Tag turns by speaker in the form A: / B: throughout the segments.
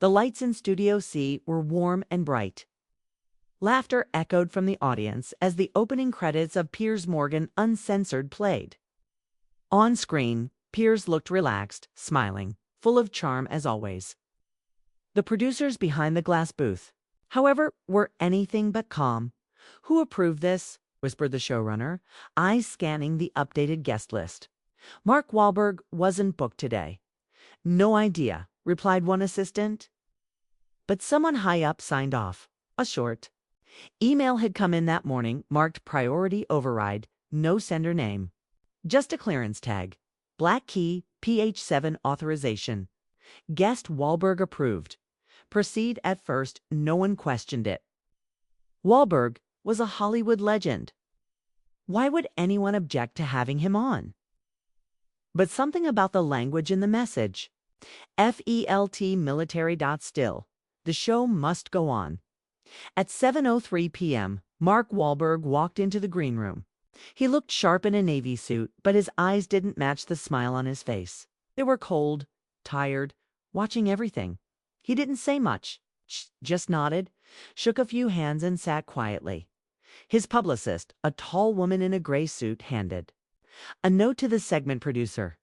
A: The lights in Studio C were warm and bright. Laughter echoed from the audience as the opening credits of Piers Morgan Uncensored played. On screen, Piers looked relaxed, smiling, full of charm as always. The producers behind the glass booth, however, were anything but calm. "Who approved this?" whispered the showrunner, eyes scanning the updated guest list. "Mark Wahlberg wasn't booked today." "No idea," replied one assistant. But someone high up signed off. A short email had come in that morning, marked priority override, no sender name. Just a clearance tag. Black key, PH7 authorization. Guest Wahlberg approved. Proceed. At first, no one questioned it. Wahlberg was a Hollywood legend. Why would anyone object to having him on? But something about the language in the message. FELT military. Still, the show must go on. At 7:03 p.m., Mark Wahlberg walked into the green room. He looked sharp in a navy suit, but his eyes didn't match the smile on his face. They were cold, tired, watching everything. He didn't say much, just nodded, shook a few hands and sat quietly. His publicist, a tall woman in a gray suit, handed a note to the segment producer.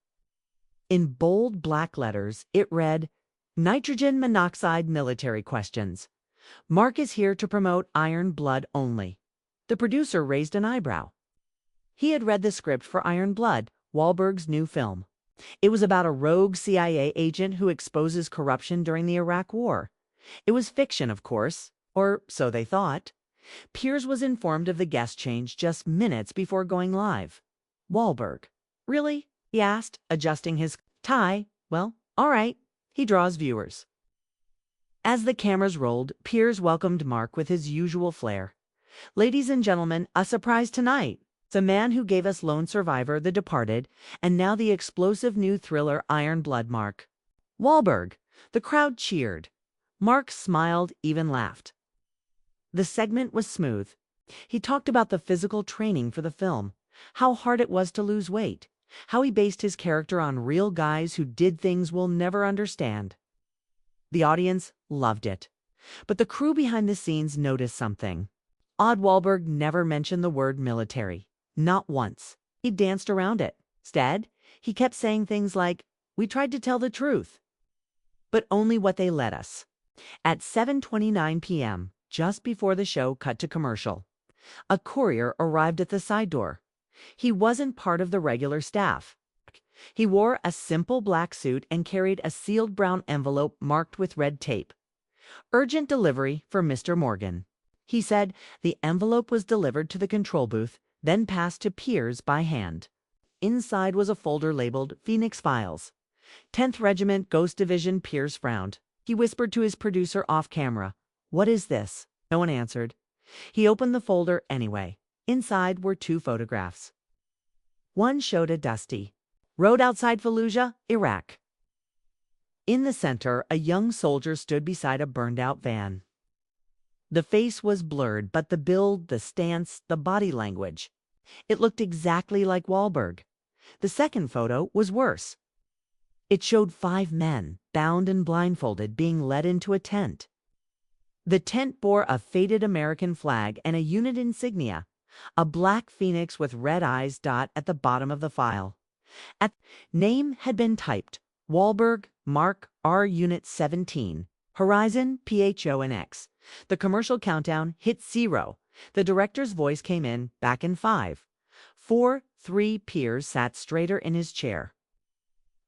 A: In bold black letters, it read, "Nitrogen monoxide military questions. Mark is here to promote Iron Blood only." The producer raised an eyebrow. He had read the script for Iron Blood, Wahlberg's new film. It was about a rogue CIA agent who exposes corruption during the Iraq War. It was fiction, of course, or so they thought. Piers was informed of the guest change just minutes before going live. "Wahlberg. Really?" he asked, adjusting his tie. "Well, all right." He draws viewers. As the cameras rolled, Piers welcomed Mark with his usual flair. "Ladies and gentlemen, a surprise tonight. The man who gave us Lone Survivor, The Departed, and now the explosive new thriller Iron Blood, Mark Wahlberg." The crowd cheered. Mark smiled, even laughed. The segment was smooth. He talked about the physical training for the film, how hard it was to lose weight, how he based his character on real guys who did things we'll never understand. The audience loved it. But the crew behind the scenes noticed something. Odd. Wahlberg never mentioned the word military. Not once. He danced around it. Instead, he kept saying things like, "We tried to tell the truth." But only what they let us. At 7:29 p.m., just before the show cut to commercial, a courier arrived at the side door. He wasn't part of the regular staff. He wore a simple black suit and carried a sealed brown envelope marked with red tape. "Urgent delivery for Mr. Morgan." He said the envelope was delivered to the control booth, then passed to Piers by hand. Inside was a folder labeled Phoenix Files. 10th Regiment, Ghost Division. Piers frowned. He whispered to his producer off camera, "What is this?" No one answered. He opened the folder anyway. Inside were 2 photographs. One showed a dusty road outside Fallujah, Iraq. In the center, a young soldier stood beside a burned-out van. The face was blurred, but the build, the stance, the body language. It looked exactly like Wahlberg. The second photo was worse. It showed 5 men, bound and blindfolded, being led into a tent. The tent bore a faded American flag and a unit insignia, a black phoenix with red eyes. At the bottom of the file, name had been typed: Wahlberg, Mark, R Unit 17, Horizon, PHONX. The commercial countdown hit 0. The director's voice came in, back in 5, 4, 3. Piers sat straighter in his chair.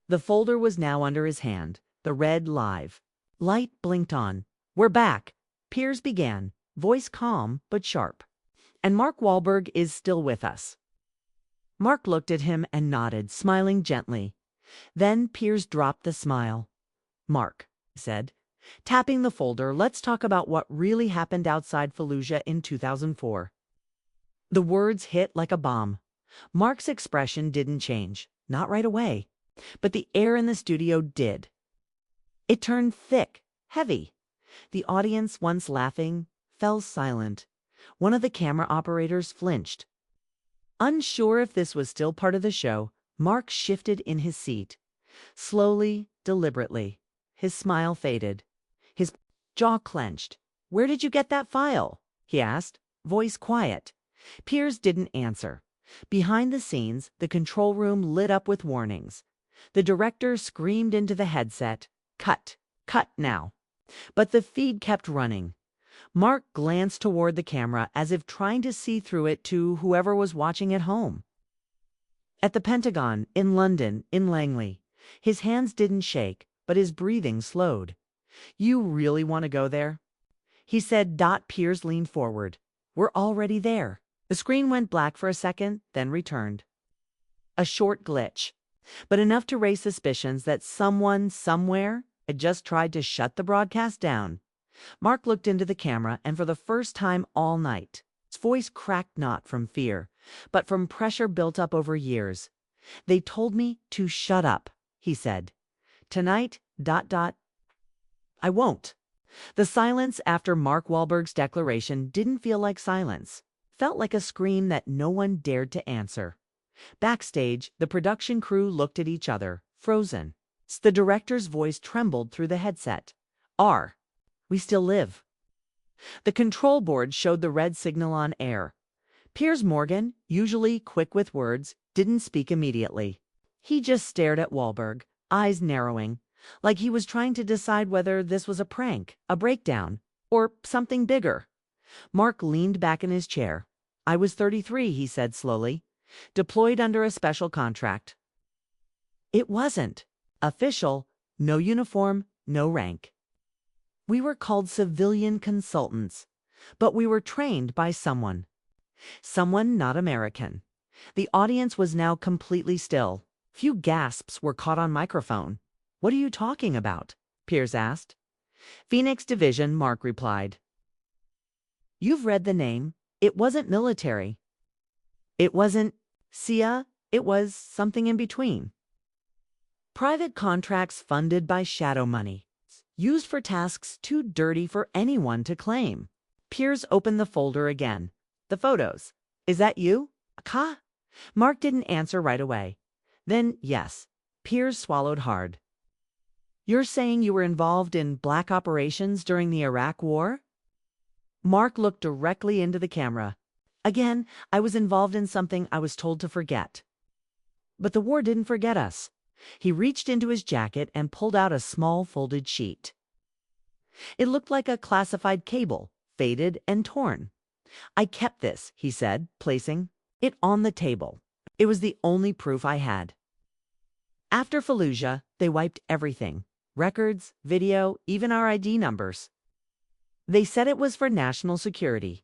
A: The folder was now under his hand, the red live light blinked on. "We're back," Piers began, voice calm but sharp. "And Mark Wahlberg is still with us." Mark looked at him and nodded, smiling gently. Then Piers dropped the smile. "Mark," he said, tapping the folder, "let's talk about what really happened outside Fallujah in 2004. The words hit like a bomb. Mark's expression didn't change, not right away, but the air in the studio did. It turned thick, heavy. The audience, once laughing, fell silent. One of the camera operators flinched. Unsure if this was still part of the show, Mark shifted in his seat. Slowly, deliberately, his smile faded. His jaw clenched. "Where did you get that file?" he asked, voice quiet. Piers didn't answer. Behind the scenes, the control room lit up with warnings. The director screamed into the headset, "Cut! Cut now!" But the feed kept running. Mark glanced toward the camera as if trying to see through it to whoever was watching at home. At the Pentagon, in London, in Langley, his hands didn't shake, but his breathing slowed. "You really want to go there?" he said. Piers leaned forward. "We're already there." The screen went black for a second, then returned. A short glitch, but enough to raise suspicions that someone, somewhere, had just tried to shut the broadcast down. Mark looked into the camera, and for the first time all night, his voice cracked not from fear, but from pressure built up over years. "They told me to shut up," he said. "Tonight, I won't." The silence after Mark Wahlberg's declaration didn't feel like silence. Felt like a scream that no one dared to answer. Backstage, the production crew looked at each other, frozen. The director's voice trembled through the headset. We still live." The control board showed the red signal on air. Piers Morgan, usually quick with words, didn't speak immediately. He just stared at Wahlberg, eyes narrowing, like he was trying to decide whether this was a prank, a breakdown, or something bigger. Mark leaned back in his chair. "I was 33, he said slowly. "Deployed under a special contract." "It wasn't official, no uniform, no rank. We were called civilian consultants, but we were trained by someone. Someone not American." The audience was now completely still. Few gasps were caught on microphone. "What are you talking about?" Piers asked. "Phoenix Division," Mark replied. "You've read the name. It wasn't military. It wasn't CIA. It was something in between. Private contracts funded by shadow money, used for tasks too dirty for anyone to claim." Piers opened the folder again. "The photos. Is that you?" Mark didn't answer right away. "Then yes." Piers swallowed hard. "You're saying you were involved in black operations during the Iraq War?" Mark looked directly into the camera. "Again, I was involved in something I was told to forget. But the war didn't forget us." He reached into his jacket and pulled out a small folded sheet. It looked like a classified cable, faded and torn. "I kept this," he said, placing it on the table. "It was the only proof I had. After Fallujah, they wiped everything. Records, video, even our ID numbers. They said it was for national security."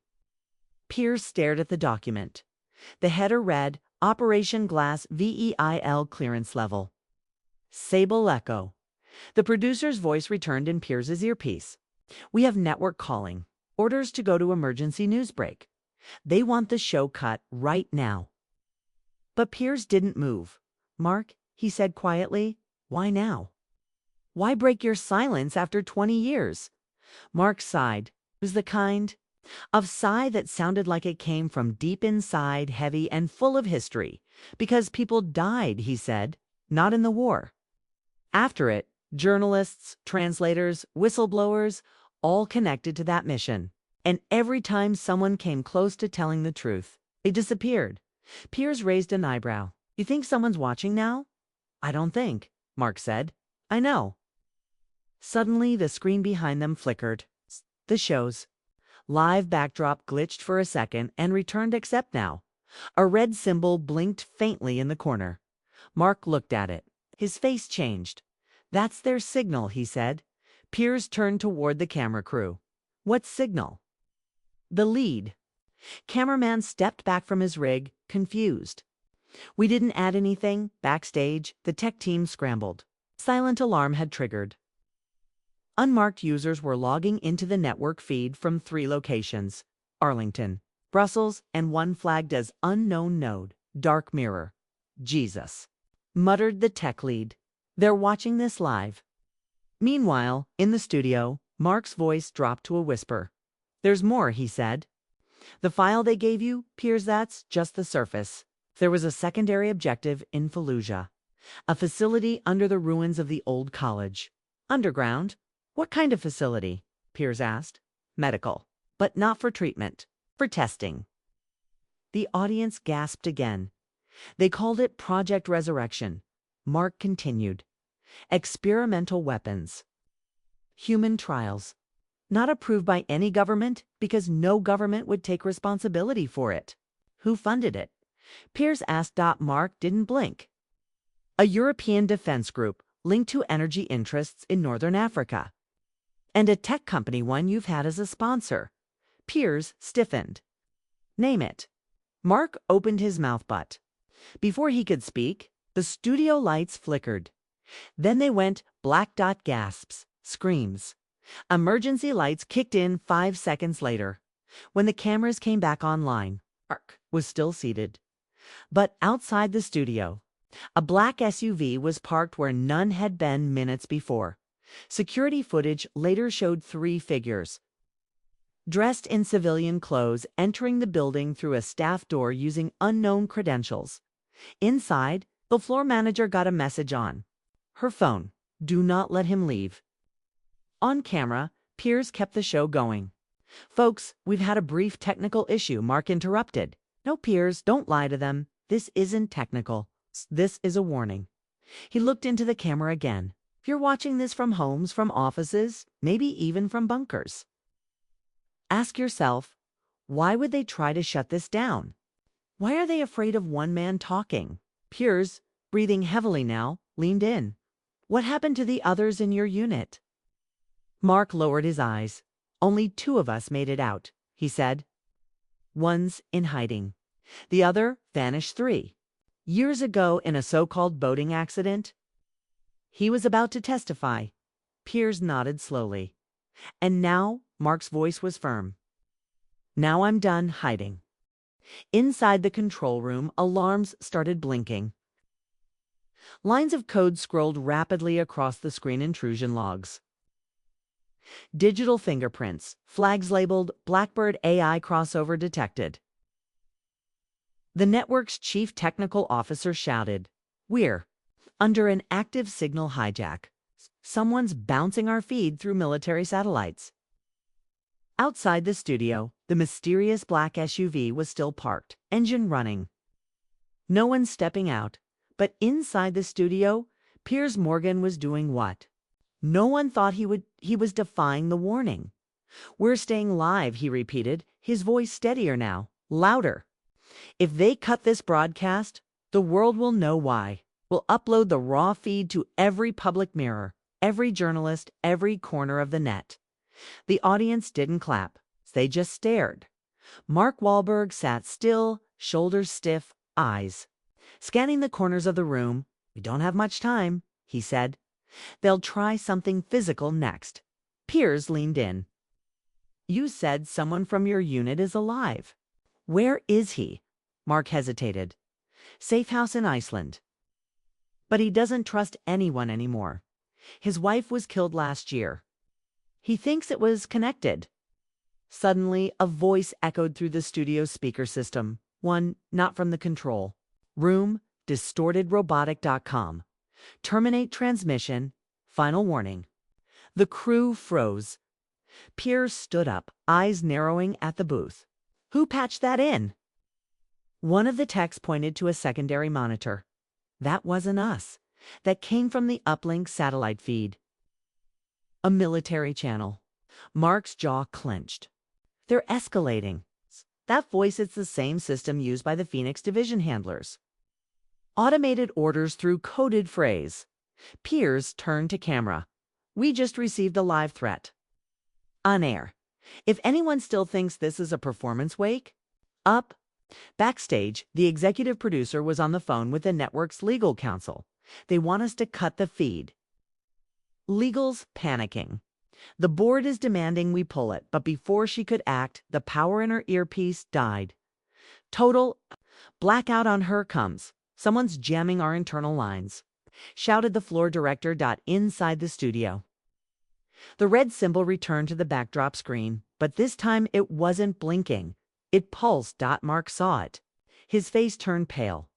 A: Piers stared at the document. The header read, "Operation Glass VEIL clearance level." Sable echo. The producer's voice returned in Piers's earpiece. "We have network calling. Orders to go to emergency news break. They want the show cut right now." But Piers didn't move. "Mark," he said quietly, "why now? Why break your silence after 20 years? Mark sighed. It was the kind of sigh that sounded like it came from deep inside, heavy and full of history. "Because people died," he said, "not in the war. After it, journalists, translators, whistleblowers, all connected to that mission. And every time someone came close to telling the truth, they disappeared." Piers raised an eyebrow. "You think someone's watching now?" "I don't think," Mark said. "I know." Suddenly, the screen behind them flickered. The show's live backdrop glitched for a second and returned, except now. A red symbol blinked faintly in the corner. Mark looked at it. His face changed. "That's their signal," he said. Piers turned toward the camera crew. "What signal?" "The lead." Cameraman stepped back from his rig, confused. "We didn't add anything." Backstage, the tech team scrambled. Silent alarm had triggered. Unmarked users were logging into the network feed from 3 locations: Arlington, Brussels, and one flagged as unknown node, Dark Mirror. "Jesus," muttered the tech lead. "They're watching this live." Meanwhile, in the studio, Mark's voice dropped to a whisper. "There's more," he said. "The file they gave you, Piers, that's just the surface. There was a secondary objective in Fallujah, a facility under the ruins of the old college. Underground, What kind of facility? Piers asked. Medical, but not for treatment, for testing. The audience gasped again. They called it Project Resurrection. Mark continued. Experimental weapons. Human trials. Not approved by any government because no government would take responsibility for it. Who funded it? Piers asked. Mark didn't blink. A European defense group linked to energy interests in Northern Africa. And a tech company one you've had as a sponsor. Piers stiffened. Name it. Mark opened his mouth but before he could speak, the studio lights flickered. Then they went black. Gasps, screams. Emergency lights kicked in 5 seconds later. When the cameras came back online, Mark was still seated. But outside the studio, a black SUV was parked where none had been minutes before. Security footage later showed 3 figures, dressed in civilian clothes, entering the building through a staff door using unknown credentials. Inside, the floor manager got a message on her phone. Do not let him leave. On camera, Piers kept the show going. Folks, we've had a brief technical issue, Mark interrupted. No, Piers, don't lie to them. This isn't technical. This is a warning. He looked into the camera again. If you're watching this from homes, from offices, maybe even from bunkers, ask yourself, why would they try to shut this down? Why are they afraid of one man talking? Piers, breathing heavily now, leaned in. What happened to the others in your unit? Mark lowered his eyes. Only 2 of us made it out, he said. One's in hiding. The other vanished 3 years ago in a so-called boating accident. He was about to testify. Piers nodded slowly. And now, Mark's voice was firm. Now I'm done hiding. Inside the control room, alarms started blinking. Lines of code scrolled rapidly across the screen. Intrusion logs. Digital fingerprints. Flags labeled Blackbird AI crossover detected. The network's chief technical officer shouted, "We're under an active signal hijack. Someone's bouncing our feed through military satellites." Outside the studio, the mysterious black SUV was still parked, engine running. No one stepping out, but inside the studio, Piers Morgan was doing what? No one thought he would. He was defying the warning. "We're staying live," he repeated, his voice steadier now, louder. "If they cut this broadcast, the world will know why. We'll upload the raw feed to every public mirror, every journalist, every corner of the net." The audience didn't clap. They just stared. Mark Wahlberg sat still, shoulders stiff, eyes scanning the corners of the room. "We don't have much time," he said. "They'll try something physical next." Piers leaned in. "You said someone from your unit is alive. Where is he?" Mark hesitated. "Safe house in Iceland." "But he doesn't trust anyone anymore. His wife was killed last year. He thinks it was connected." Suddenly, a voice echoed through the studio speaker system, one not from the control room. DistortedRobotic.com. Terminate transmission. Final warning. The crew froze. Piers stood up, eyes narrowing at the booth. "Who patched that in?" One of the techs pointed to a secondary monitor. "That wasn't us. That came from the uplink satellite feed." A military channel. Mark's jaw clenched. "They're escalating." That voice, it's the same system used by the Phoenix Division handlers. Automated orders through coded phrase. Piers turned to camera. "We just received a live threat. On air. If anyone still thinks this is a performance wake, up." Backstage, the executive producer was on the phone with the network's legal counsel. "They want us to cut the feed." Legal's panicking. "The board is demanding we pull it," but before she could act, the power in her earpiece died. "Total blackout on her comes. Someone's jamming our internal lines," shouted the floor director. Inside the studio, the red symbol returned to the backdrop screen, but this time it wasn't blinking. It pulsed. Mark saw it. His face turned pale.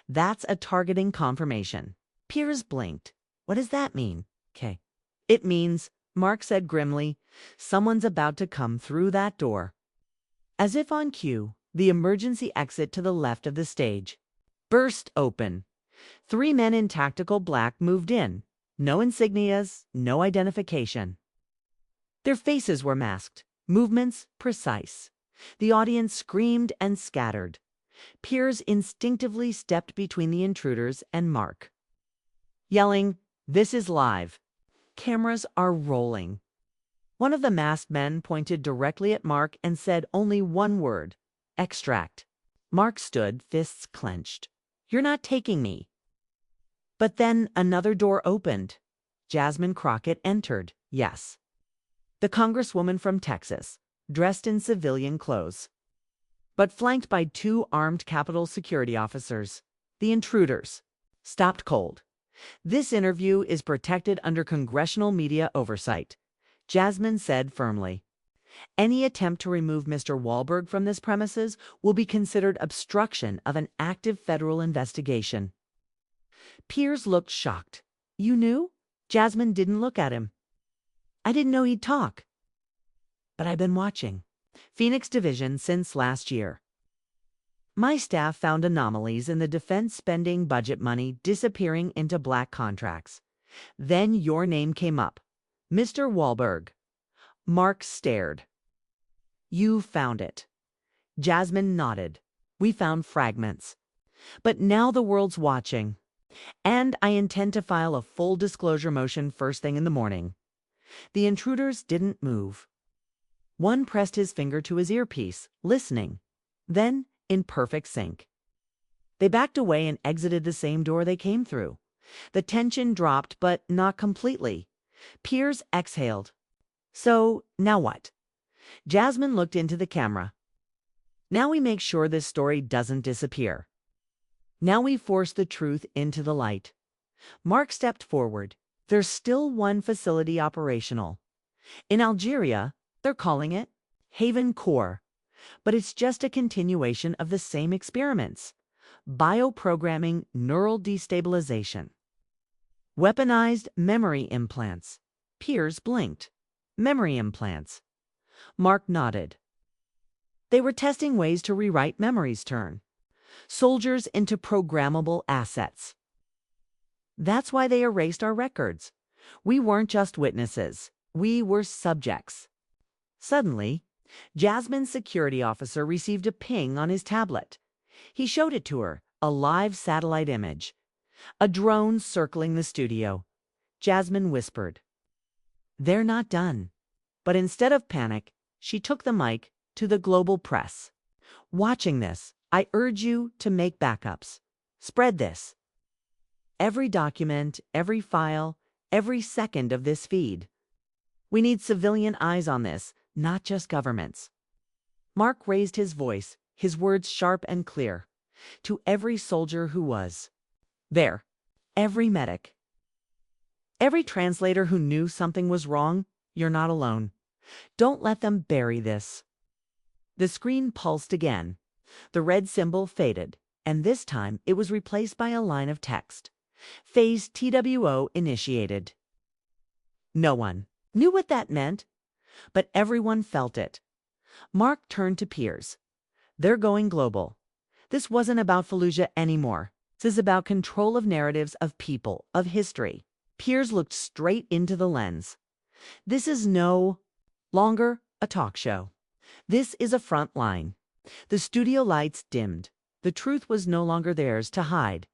A: "That's a targeting confirmation." Piers blinked. "What does that mean?" "Okay. It means Mark said grimly. Someone's about to come through that door. As if on cue, the emergency exit to the left of the stage burst open. 3 men in tactical black moved in. No insignias, no identification. Their faces were masked, movements precise. The audience screamed and scattered. Piers instinctively stepped between the intruders and Mark, yelling, "This is live. Cameras are rolling." One of the masked men pointed directly at Mark and said only one word, "Extract." Mark stood, fists clenched. "You're not taking me." But then another door opened. Jasmine Crockett entered, yes. The congresswoman from Texas, dressed in civilian clothes, but flanked by 2 armed Capitol security officers. The intruders stopped cold. "This interview is protected under congressional media oversight," Jasmine said firmly. "Any attempt to remove Mr. Wahlberg from this premises will be considered obstruction of an active federal investigation." Piers looked shocked. "You knew?" Jasmine didn't look at him. "I didn't know he'd talk. But I've been watching Phoenix Division since last year. My staff found anomalies in the defense spending budget money disappearing into black contracts. Then your name came up. Mr. Wahlberg." Mark stared. "You found it." Jasmine nodded. "We found fragments. But now the world's watching. And I intend to file a full disclosure motion first thing in the morning." The intruders didn't move. One pressed his finger to his earpiece, listening. Then, in perfect sync, they backed away and exited the same door they came through. The tension dropped, but not completely. Piers exhaled. "So, now what?" Jasmine looked into the camera. "Now we make sure this story doesn't disappear. Now we force the truth into the light." Mark stepped forward. "There's still one facility operational. In Algeria, they're calling it Haven Core. But it's just a continuation of the same experiments. Bioprogramming neural destabilization. Weaponized memory implants." Piers blinked. "Memory implants?" Mark nodded. "They were testing ways to rewrite memories, turn soldiers into programmable assets. That's why they erased our records. We weren't just witnesses. We were subjects." Suddenly, Jasmine's security officer received a ping on his tablet. He showed it to her, a live satellite image. A drone circling the studio. Jasmine whispered, "They're not done." But instead of panic, she took the mic to the global press. "Watching this, I urge you to make backups. Spread this. Every document, every file, every second of this feed. We need civilian eyes on this, not just governments." Mark raised his voice, his words sharp and clear. "To every soldier who was there, every medic, every translator who knew something was wrong, you're not alone. Don't let them bury this." The screen pulsed again. The red symbol faded, and this time it was replaced by a line of text. "Phase TWO initiated." No one knew what that meant, but everyone felt it. Mark turned to Piers. "They're going global. This wasn't about Fallujah anymore. This is about control of narratives, of people, of history." Piers looked straight into the lens. "This is no longer a talk show. This is a front line." The studio lights dimmed. The truth was no longer theirs to hide.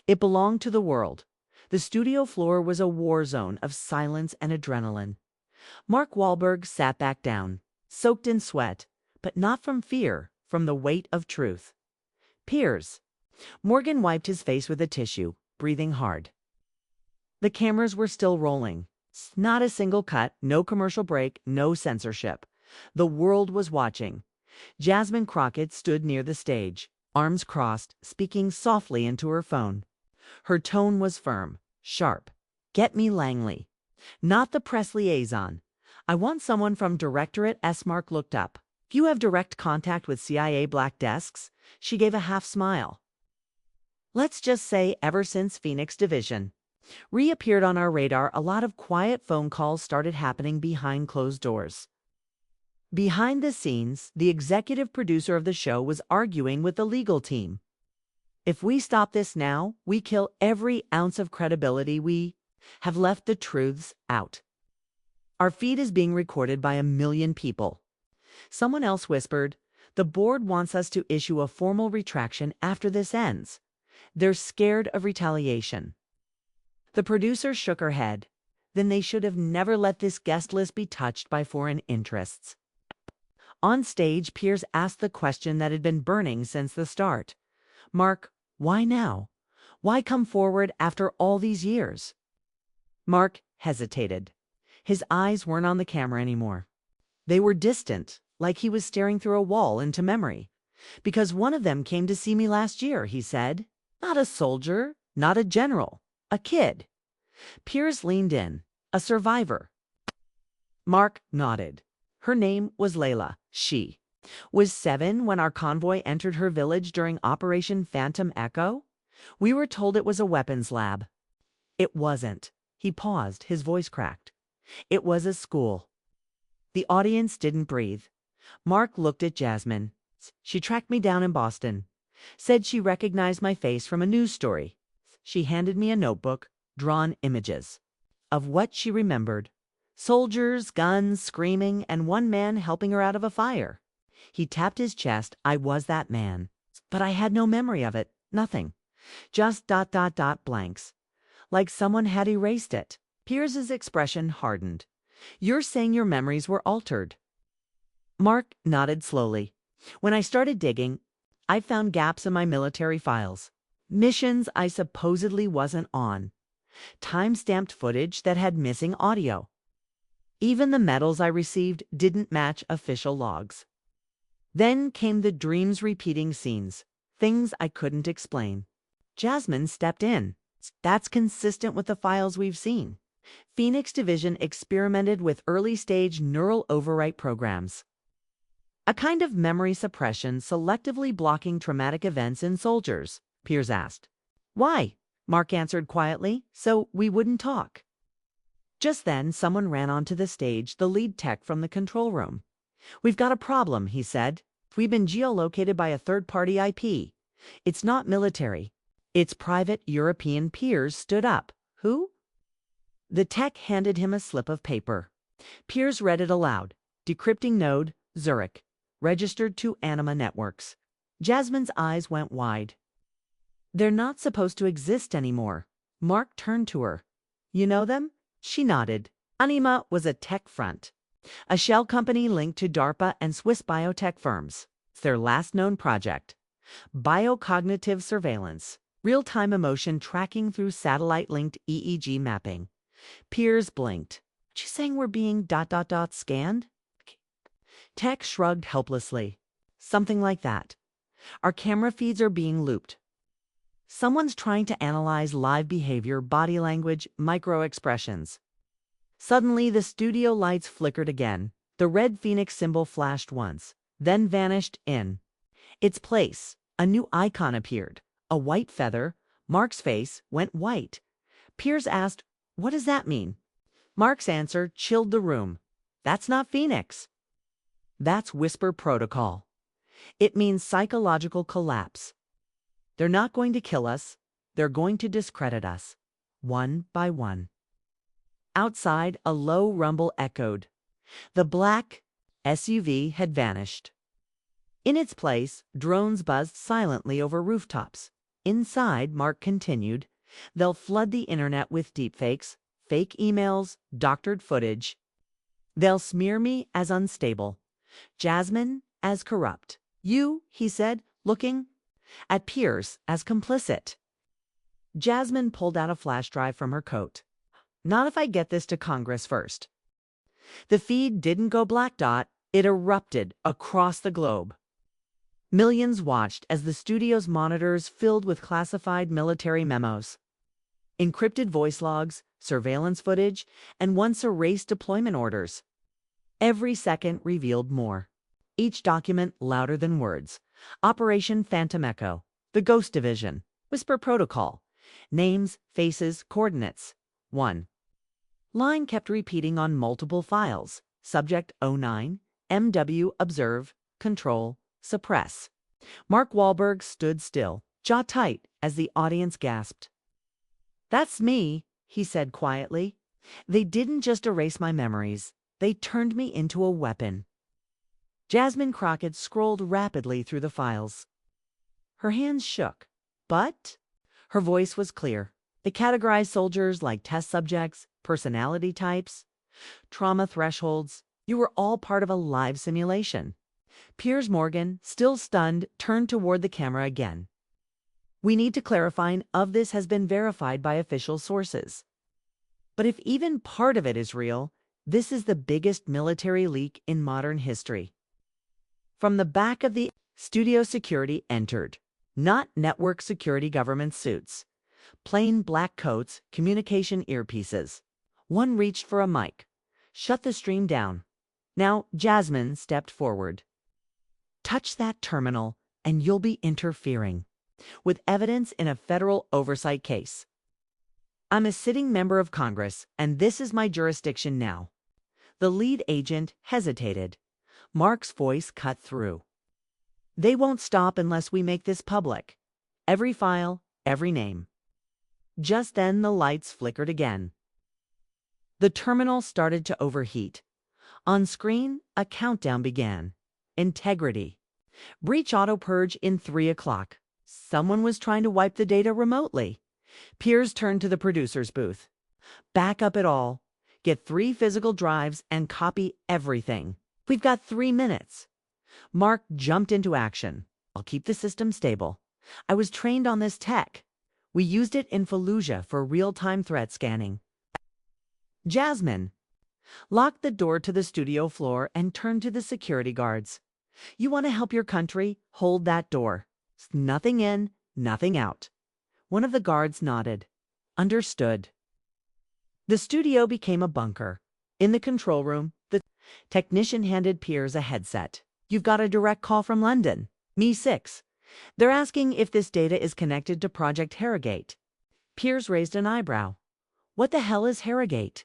A: It belonged to the world. The studio floor was a war zone of silence and adrenaline. Mark Wahlberg sat back down, soaked in sweat, but not from fear, from the weight of truth. "Piers." Morgan wiped his face with a tissue, breathing hard. The cameras were still rolling. Not a single cut, no commercial break, no censorship. The world was watching. Jasmine Crockett stood near the stage, arms crossed, speaking softly into her phone. Her tone was firm, sharp. "Get me Langley. Not the press liaison. I want someone from Directorate." Mark looked up. "If you have direct contact with CIA black desks," she gave a half smile. "Let's just say ever since Phoenix Division." reappeared on our radar, a lot of quiet phone calls started happening behind closed doors. Behind the scenes, the executive producer of the show was arguing with the legal team. If we stop this now, we kill every ounce of credibility. We have left the truths out. Our feed is being recorded by 1 million people. Someone else whispered, the board wants us to issue a formal retraction after this ends. They're scared of retaliation. The producer shook her head. Then they should have never let this guest list be touched by foreign interests. On stage, Piers asked the question that had been burning since the start. Mark, why now? Why come forward after all these years? Mark hesitated. His eyes weren't on the camera anymore. They were distant, like he was staring through a wall into memory. Because one of them came to see me last year, he said. Not a soldier, not a general, a kid. Piers leaned in. A survivor. Mark nodded. Her name was Layla. She was 7 when our convoy entered her village during Operation Phantom Echo. We were told it was a weapons lab. It wasn't. He paused, his voice cracked. It was a school. The audience didn't breathe. Mark looked at Jasmine. She tracked me down in Boston. Said she recognized my face from a news story. She handed me a notebook, drawn images of what she remembered. Soldiers, guns, screaming, and one man helping her out of a fire. He tapped his chest. I was that man. But I had no memory of it. Nothing. Just ... blanks. Like someone had erased it. Piers's expression hardened. You're saying your memories were altered? Mark nodded slowly. When I started digging, I found gaps in my military files. Missions I supposedly wasn't on. Time-stamped footage that had missing audio. Even the medals I received didn't match official logs. Then came the dreams repeating scenes, things I couldn't explain. Jasmine stepped in. That's consistent with the files we've seen. Phoenix Division experimented with early-stage neural overwrite programs. A kind of memory suppression selectively blocking traumatic events in soldiers, Piers asked. Why? Mark answered quietly, so we wouldn't talk. Just then, someone ran onto the stage, the lead tech from the control room. We've got a problem, he said. We've been geolocated by a third-party IP. It's not military. It's private European. Piers stood up. Who? The tech handed him a slip of paper. Piers read it aloud. Decrypting node, Zurich. Registered to Anima Networks. Jasmine's eyes went wide. They're not supposed to exist anymore. Mark turned to her. You know them? She nodded. Anima was a tech front. A shell company linked to DARPA and Swiss biotech firms. It's their last known project. Biocognitive surveillance. Real-time emotion tracking through satellite-linked EEG mapping. Piers blinked. She's saying we're being ... scanned? Tech shrugged helplessly. Something like that. Our camera feeds are being looped. Someone's trying to analyze live behavior, body language, micro-expressions. Suddenly, the studio lights flickered again. The red phoenix symbol flashed once, then vanished in its place. A new icon appeared. A white feather. Mark's face went white. Piers asked, what does that mean? Mark's answer chilled the room. That's not Phoenix. That's Whisper Protocol. It means psychological collapse. They're not going to kill us. They're going to discredit us, one by one. Outside, a low rumble echoed. The black SUV had vanished. In its place, drones buzzed silently over rooftops. Inside, Mark continued, they'll flood the internet with deepfakes, fake emails, doctored footage. They'll smear me as unstable, Jasmine as corrupt. You, he said, looking at Piers, as complicit. Jasmine pulled out a flash drive from her coat. Not if I get this to Congress first. The feed didn't go black dot, it erupted across the globe. Millions watched as the studio's monitors filled with classified military memos, encrypted voice logs, surveillance footage, and once erased deployment orders. Every second revealed more. Each document louder than words. Operation Phantom Echo, the Ghost Division, Whisper Protocol, Names, faces, coordinates. 1. Line kept repeating on multiple files. Subject 09, MW observe, control, suppress. Mark Wahlberg stood still, jaw tight, as the audience gasped. "That's me," he said quietly. "They didn't just erase my memories. They turned me into a weapon." Jasmine Crockett scrolled rapidly through the files. Her hands shook, but her voice was clear. They categorized soldiers like test subjects, personality types, trauma thresholds. You were all part of a live simulation. Piers Morgan, still stunned, turned toward the camera again. "We need to clarify if this has been verified by official sources. But if even part of it is real, this is the biggest military leak in modern history." From the back of the studio, security entered. Not network security government suits. Plain black coats, communication earpieces. One reached for a mic. "Shut the stream down." Now Jasmine stepped forward. "Touch that terminal, and you'll be interfering with evidence in a federal oversight case. I'm a sitting member of Congress, and this is my jurisdiction now." The lead agent hesitated. Mark's voice cut through. "They won't stop unless we make this public. Every file, every name." Just then the lights flickered again. The terminal started to overheat. On screen, a countdown began. Integrity. Breach auto purge in 3 o'clock. Someone was trying to wipe the data remotely. Piers turned to the producer's booth. "Back up it all. Get 3 physical drives and copy everything. We've got 3 minutes." Mark jumped into action. "I'll keep the system stable. I was trained on this tech. We used it in Fallujah for real-time threat scanning." Jasmine locked the door to the studio floor and turned to the security guards. "You want to help your country? Hold that door. Nothing in, nothing out." One of the guards nodded. "Understood." The studio became a bunker. In the control room, the technician handed Piers a headset. "You've got a direct call from London. Me 6. They're asking if this data is connected to Project Harrogate." Piers raised an eyebrow. "What the hell is Harrogate?"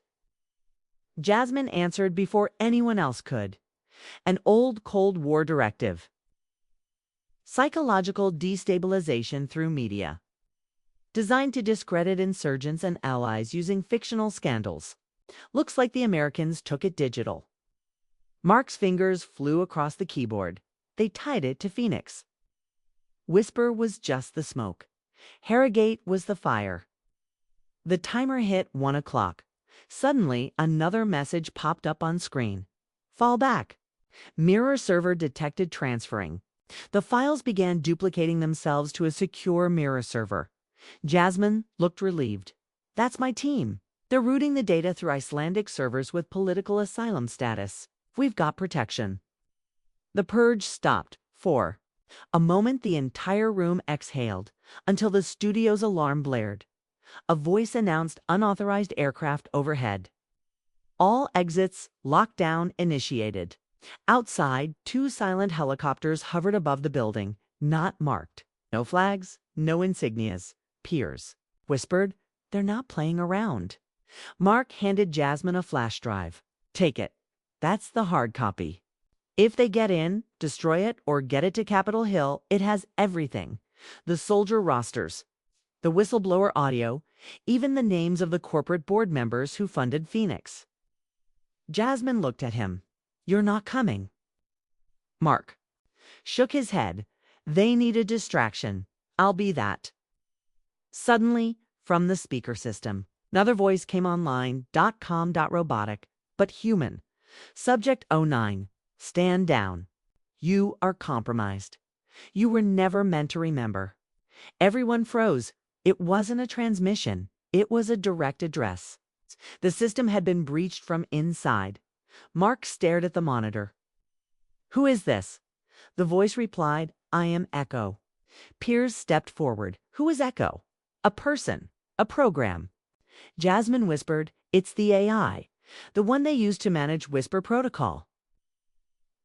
A: Jasmine answered before anyone else could. "An old Cold War directive. Psychological destabilization through media. Designed to discredit insurgents and allies using fictional scandals. Looks like the Americans took it digital." Mark's fingers flew across the keyboard. They tied it to Phoenix. Whisper was just the smoke. Harrogate was the fire. The timer hit 1 o'clock. Suddenly, another message popped up on screen. "Fall back. Mirror server detected transferring." The files began duplicating themselves to a secure mirror server. Jasmine looked relieved. "That's my team. They're routing the data through Icelandic servers with political asylum status. We've got protection." The purge stopped. 4. A moment the entire room exhaled, until the studio's alarm blared. A voice announced unauthorized aircraft overhead. All exits, lockdown initiated. Outside, 2 silent helicopters hovered above the building, not marked. No flags, no insignias. Piers whispered, "They're not playing around." Mark handed Jasmine a flash drive. "Take it. That's the hard copy. If they get in, destroy it, or get it to Capitol Hill, it has everything. The soldier rosters, the whistleblower audio, even the names of the corporate board members who funded Phoenix." Jasmine looked at him. "You're not coming." Mark shook his head. "They need a distraction. I'll be that." Suddenly, from the speaker system, another voice came online. .com.robotic, but human. Subject 09. Stand down. You are compromised. You were never meant to remember. Everyone froze. It wasn't a transmission. It was a direct address. The system had been breached from inside. Mark stared at the monitor. "Who is this?" The voice replied, "I am Echo." Piers stepped forward. "Who is Echo?" "A person. A program." Jasmine whispered, "It's the AI. The one they use to manage Whisper Protocol."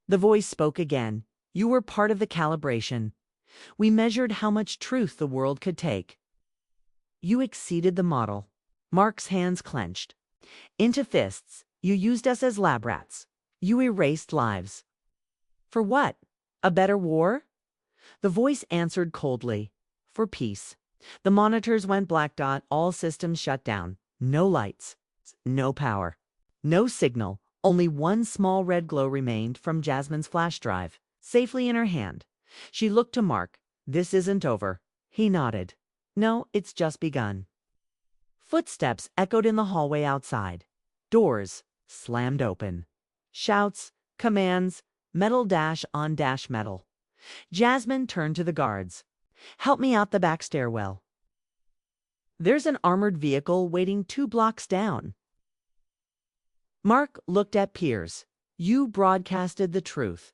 A: The voice spoke again. "You were part of the calibration. We measured how much truth the world could take. You exceeded the model. Mark's hands clenched. Into fists. You used us as lab rats. You erased lives. For what? A better war? The voice answered coldly. For peace. The monitors went black dot, all systems shut down. No lights. No power. No signal. Only one small red glow remained from Jasmine's flash drive, safely in her hand. She looked to Mark. This isn't over. He nodded. No, it's just begun. Footsteps echoed in the hallway outside. Doors slammed open. Shouts, commands, metal dash on dash metal. Jasmine turned to the guards. Help me out the back stairwell. There's an armored vehicle waiting 2 blocks down. Mark looked at Piers. You broadcasted the truth.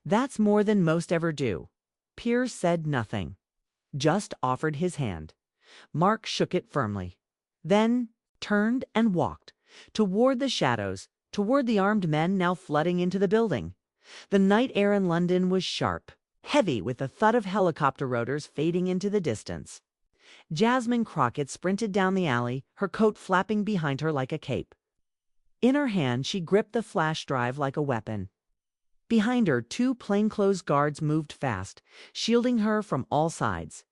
A: That's more than most ever do. Piers said nothing, just offered his hand. Mark shook it firmly, then turned and walked toward the shadows, toward the armed men now flooding into the building. The night air in London was sharp, heavy with the thud of helicopter rotors fading into the distance. Jasmine Crockett sprinted down the alley, her coat flapping behind her like a cape. In her hand, she gripped the flash drive like a weapon. Behind her, 2 plainclothes guards moved fast, shielding her from all sides.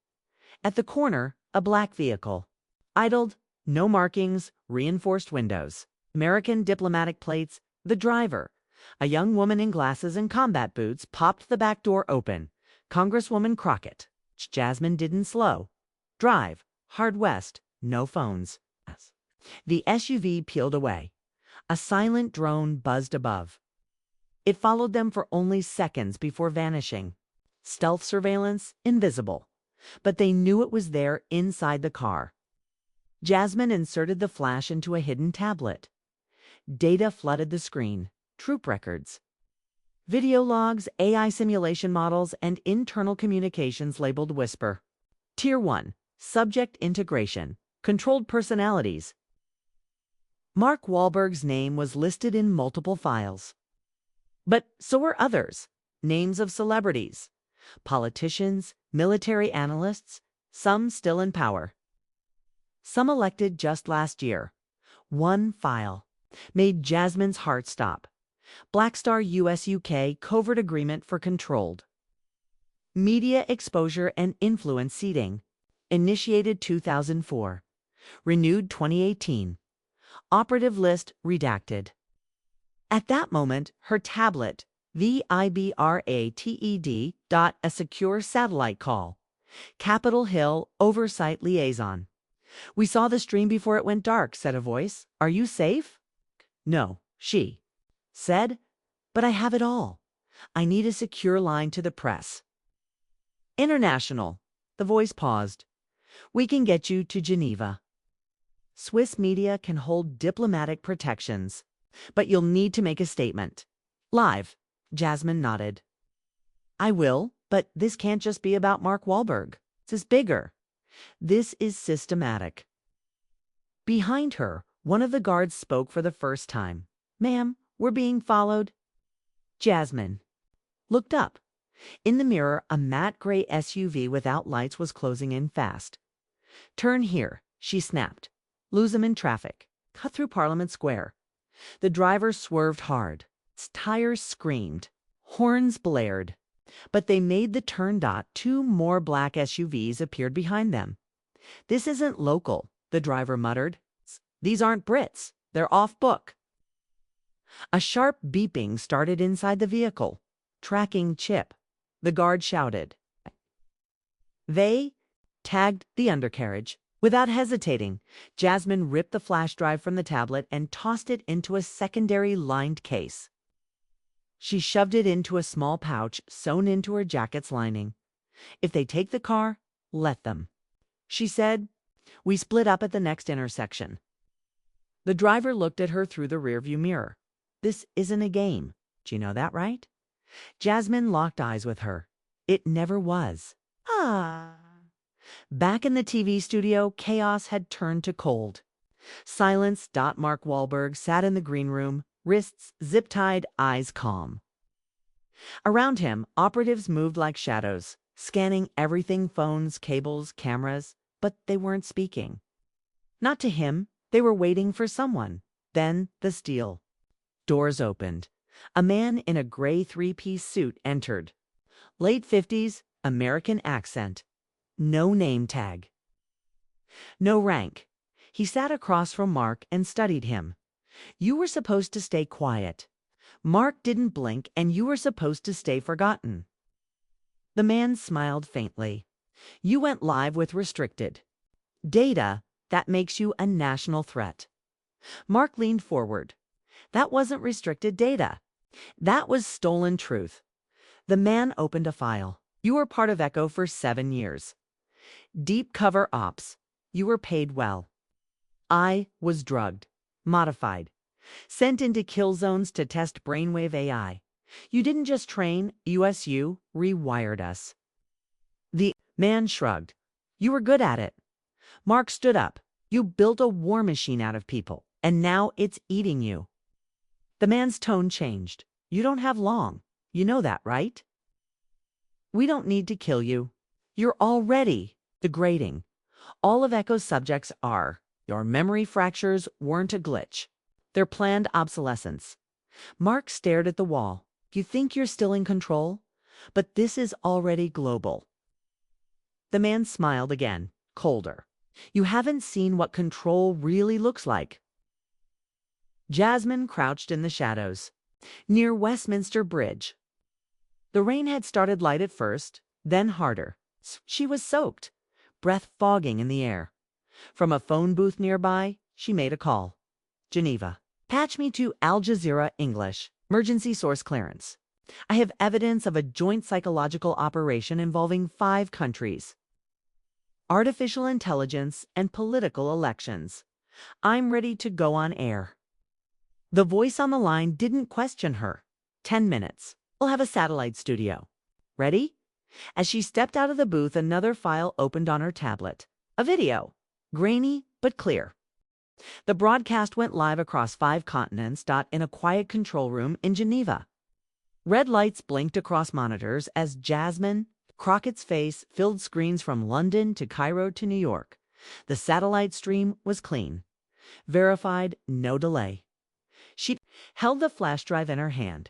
A: At the corner, a black vehicle. Idled, no markings, reinforced windows. American diplomatic plates. The driver, a young woman in glasses and combat boots, popped the back door open. Congresswoman Crockett. Jasmine didn't slow. Drive. Hard west. No phones. The SUV peeled away. A silent drone buzzed above. It followed them for only seconds before vanishing. Stealth surveillance, invisible. But they knew it was there inside the car. Jasmine inserted the flash into a hidden tablet. Data flooded the screen. Troop records. Video logs, AI simulation models, and internal communications labeled Whisper. Tier 1. Subject integration. Controlled personalities. Mark Wahlberg's name was listed in multiple files. But so were others. Names of celebrities. Politicians, military analysts, some still in power. Some elected just last year. One file made Jasmine's heart stop. Blackstar US-UK covert agreement for controlled. Media exposure and influence seeding. Initiated 2004. Renewed 2018. Operative list redacted. At that moment, her tablet, VIBRATED. A secure satellite call. Capitol Hill Oversight Liaison. We saw the stream before it went dark, said a voice. Are you safe? No, she said, but I have it all. I need a secure line to the press. International. The voice paused. We can get you to Geneva. Swiss media can hold diplomatic protections, but you'll need to make a statement. Live. Jasmine nodded. I will, but this can't just be about Mark Wahlberg. This is bigger. This is systematic. Behind her, one of the guards spoke for the first time. Ma'am, we're being followed. Jasmine looked up. In the mirror, a matte gray SUV without lights was closing in fast. Turn here, she snapped. Lose them in traffic. Cut through Parliament Square. The driver swerved hard. Its tires screamed. Horns blared. But they made the turn. 2 more black SUVs appeared behind them. This isn't local, the driver muttered. These aren't Brits. They're off book. A sharp beeping started inside the vehicle. Tracking chip. The guard shouted. They tagged the undercarriage. Without hesitating, Jasmine ripped the flash drive from the tablet and tossed it into a secondary lined case. She shoved it into a small pouch sewn into her jacket's lining. If they take the car, let them. She said, we split up at the next intersection. The driver looked at her through the rearview mirror. This isn't a game. Do you know that, right? Jasmine locked eyes with her. It never was. Back in the TV studio, chaos had turned to cold. Silence. Mark Wahlberg sat in the green room, wrists zip-tied, eyes calm. Around him, operatives moved like shadows, scanning everything, phones, cables, cameras, but they weren't speaking. Not to him. They were waiting for someone. Then the steel doors opened. A man in a gray three-piece suit entered. Late 50s, American accent. No name tag. No rank. He sat across from Mark and studied him. You were supposed to stay quiet. Mark didn't blink, and you were supposed to stay forgotten. The man smiled faintly. You went live with restricted data that makes you a national threat. Mark leaned forward. That wasn't restricted data. That was stolen truth. The man opened a file. You were part of Echo for 7 years. Deep cover ops. You were paid well. I was drugged, modified, sent into kill zones to test brainwave AI. You didn't just train, USU rewired us. The man shrugged. You were good at it. Mark stood up. You built a war machine out of people, and now it's eating you. The man's tone changed. You don't have long. You know that, right? We don't need to kill you. You're already degrading. All of Echo's subjects are. Your memory fractures weren't a glitch. They're planned obsolescence. Mark stared at the wall. You think you're still in control? But this is already global. The man smiled again, colder. You haven't seen what control really looks like. Jasmine crouched in the shadows, near Westminster Bridge. The rain had started light at first, then harder. She was soaked, breath fogging in the air. From a phone booth nearby, she made a call. Geneva. Patch me to Al Jazeera English. Emergency source clearance. I have evidence of a joint psychological operation involving 5 countries. Artificial intelligence and political elections. I'm ready to go on air. The voice on the line didn't question her. 10 minutes. We'll have a satellite studio. Ready? As she stepped out of the booth, another file opened on her tablet. A video. Grainy, but clear. The broadcast went live across 5 continents. In a quiet control room in Geneva. Red lights blinked across monitors as Jasmine Crockett's face filled screens from London to Cairo to New York. The satellite stream was clean. Verified, no delay. She held the flash drive in her hand.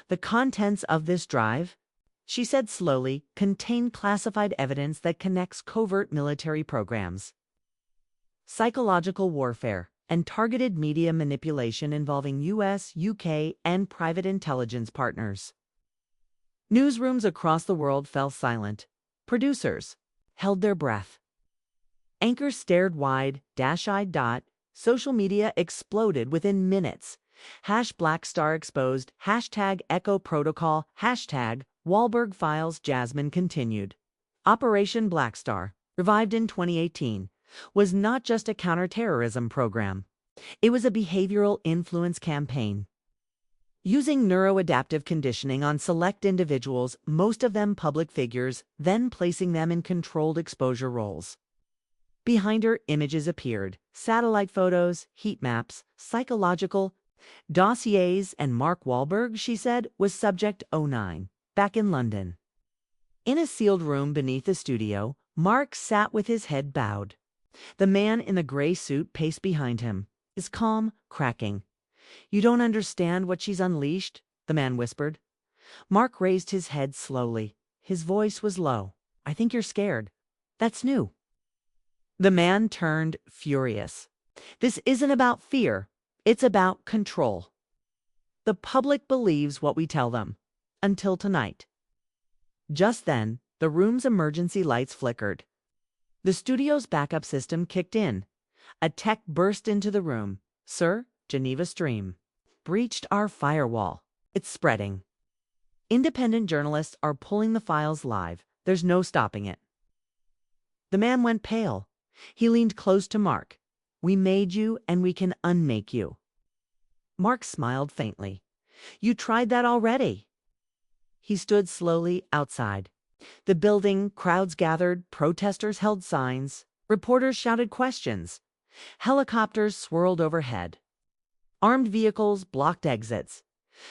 A: The contents of this drive, she said slowly, contain classified evidence that connects covert military programs, psychological warfare, and targeted media manipulation involving US, UK, and private intelligence partners. Newsrooms across the world fell silent. Producers held their breath. Anchors stared wide, dash-eyed. Social media exploded within minutes. #Blackstar exposed, #Echo Protocol, #Wahlberg files. Jasmine continued. Operation Blackstar, revived in 2018, was not just a counterterrorism program. It was a behavioral influence campaign. Using neuroadaptive conditioning on select individuals, most of them public figures, then placing them in controlled exposure roles. Behind her, images appeared, satellite photos, heat maps, psychological dossiers, and Mark Wahlberg, she said, was Subject 09, back in London. In a sealed room beneath the studio, Mark sat with his head bowed. The man in the gray suit paced behind him, his calm cracking. You don't understand what she's unleashed, the man whispered. Mark raised his head slowly. His voice was low. I think you're scared. That's new. The man turned furious. This isn't about fear. It's about control. The public believes what we tell them. Until tonight. Just then, the room's emergency lights flickered. The studio's backup system kicked in. A tech burst into the room. Sir, Geneva stream breached our firewall. It's spreading. Independent journalists are pulling the files live. There's no stopping it. The man went pale. He leaned close to Mark. We made you, and we can unmake you. Mark smiled faintly. You tried that already. He stood slowly outside. The building, crowds gathered, protesters held signs, reporters shouted questions. Helicopters swirled overhead. Armed vehicles blocked exits.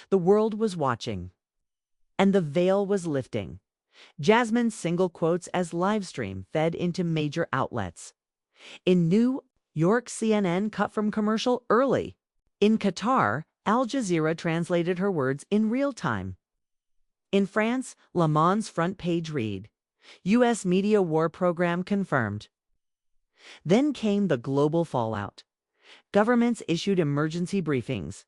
A: The world was watching. And the veil was lifting. Jasmine's single quotes as livestream fed into major outlets. In New York CNN cut from commercial early. In Qatar, Al Jazeera translated her words in real time. In France, Le Mans front page read, U.S. media war program confirmed. Then came the global fallout. Governments issued emergency briefings.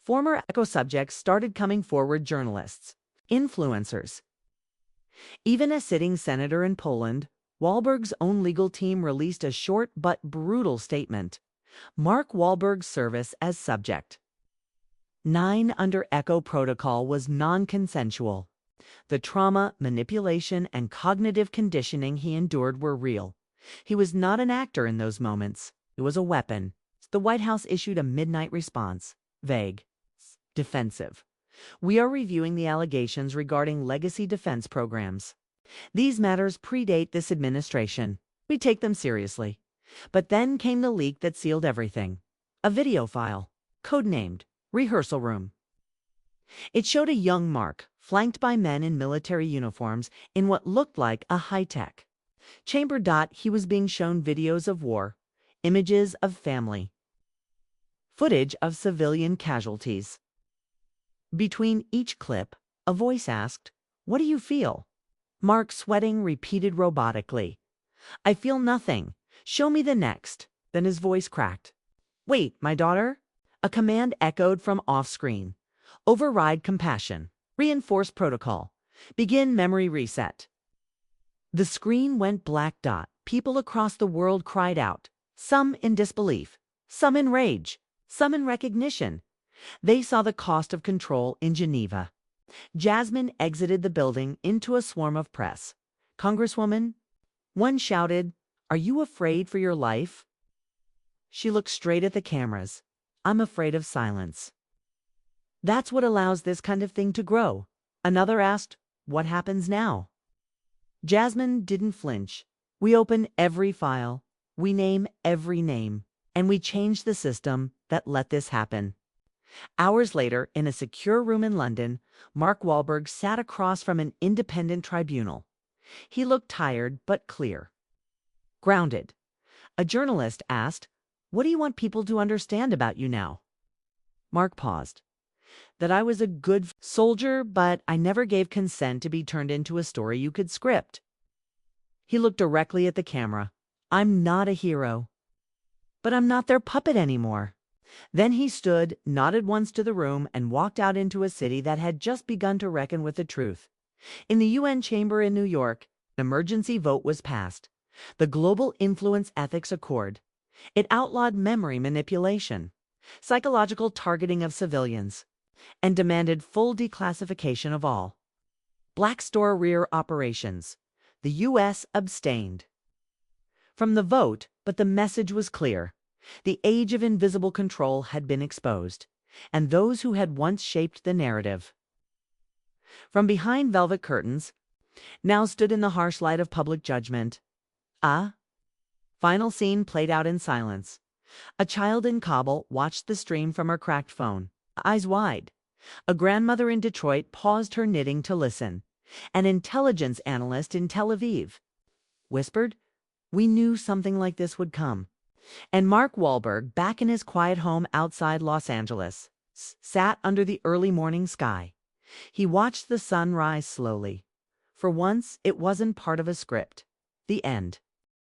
A: Former ECHO subjects started coming forward, journalists, influencers. Even a sitting senator in Poland, Wahlberg's own legal team released a short but brutal statement. Mark Wahlberg's service as subject. 9 under ECHO protocol was non-consensual. The trauma, manipulation, and cognitive conditioning he endured were real. He was not an actor in those moments. It was a weapon. The White House issued a midnight response. Vague. Defensive. We are reviewing the allegations regarding legacy defense programs. These matters predate this administration. We take them seriously. But then came the leak that sealed everything. A video file, codenamed Rehearsal Room. It showed a young Mark, flanked by men in military uniforms, in what looked like a high-tech chamber. He was being shown videos of war, images of family, footage of civilian casualties. Between each clip, a voice asked, "What do you feel?" Mark, sweating, repeated robotically, "I feel nothing. Show me the next." Then his voice cracked. "Wait, my daughter?" A command echoed from off-screen. Override compassion. Reinforce protocol. Begin memory reset. The screen went black. People across the world cried out, some in disbelief, some in rage, some in recognition. They saw the cost of control in Geneva. Jasmine exited the building into a swarm of press. "Congresswoman?" One shouted, "Are you afraid for your life?" She looked straight at the cameras. "I'm afraid of silence." "That's what allows this kind of thing to grow." Another asked, "What happens now?" Jasmine didn't flinch. "We open every file, we name every name, and we change the system that let this happen." Hours later, in a secure room in London, Mark Wahlberg sat across from an independent tribunal. He looked tired but clear. Grounded. A journalist asked, "What do you want people to understand about you now?" Mark paused. "That I was a good soldier, but I never gave consent to be turned into a story you could script." He looked directly at the camera. "I'm not a hero. But I'm not their puppet anymore." Then he stood, nodded once to the room, and walked out into a city that had just begun to reckon with the truth. In the UN chamber in New York, an emergency vote was passed. The Global Influence Ethics Accord. It outlawed memory manipulation, psychological targeting of civilians, and demanded full declassification of all Black Store rear operations. The U.S. abstained from the vote, but the message was clear. The age of invisible control had been exposed, and those who had once shaped the narrative, from behind velvet curtains, now stood in the harsh light of public judgment. Final scene played out in silence. A child in Kabul watched the stream from her cracked phone, eyes wide. A grandmother in Detroit paused her knitting to listen. An intelligence analyst in Tel Aviv whispered, "We knew something like this would come." And Mark Wahlberg, back in his quiet home outside Los Angeles, sat under the early morning sky. He watched the sun rise slowly. For once, it wasn't part of a script. The end.